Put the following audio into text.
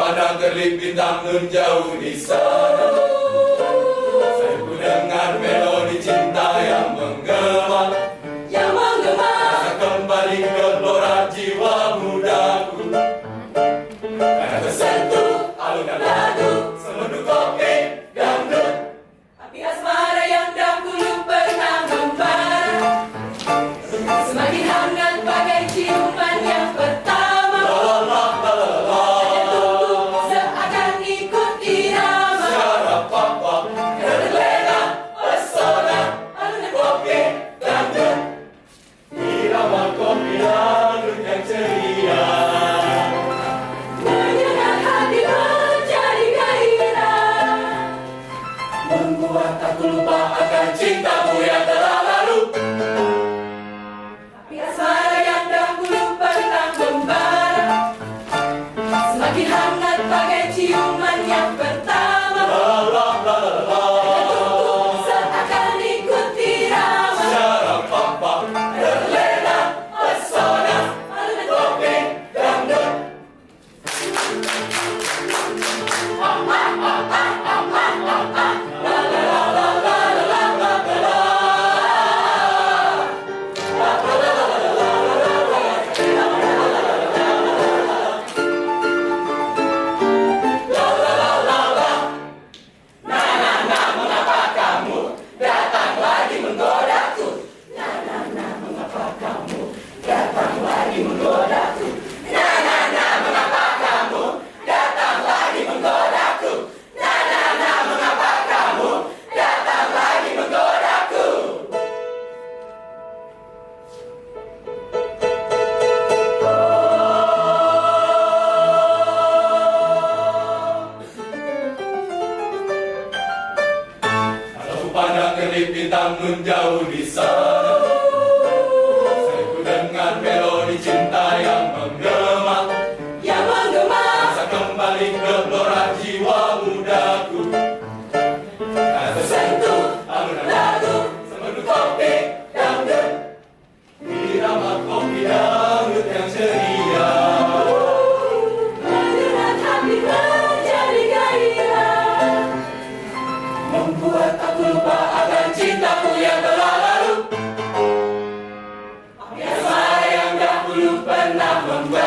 Padang kerlip bintang nun jauh di sana. Saya ku dengar melodi cinta yang menggema, rasa kembali ke gelora jiwa mudaku. Karena tersentuh alunan lagu semedu kopi dangdut, Api asmara yang dahulu pernah membara, semakin hangat bagai ciuman yang pertama. Saya tunggu seakan ikut irama, papa terlena pesona alunan kopi dangdut, irama kopi dangdut yang ceria, menyengat hati menjadi gairah, membuat aku lupa akan cintamu yang telah lalu. api asmara yang dahulu pernah membara, semakin hangat bagai ciuman yang pertama. Saya tunggu seakan ikut irama, Syarap papa terlena pesona alunan kopi dangdut. Pandang kerlip bintang nun jauh di sana. Saya ku dengar melodi cinta yang menggema, rasa kembali ke gelora jiwa mudaku. Karena tersentuh alunan lagu semedu kopi dangdut, irama kopi dangdut yang ceria, menyengat hati menjadi gairah, membuat aku lupa akan cintaku yang telah lalu. api Asmara yang dahulu pernah membara,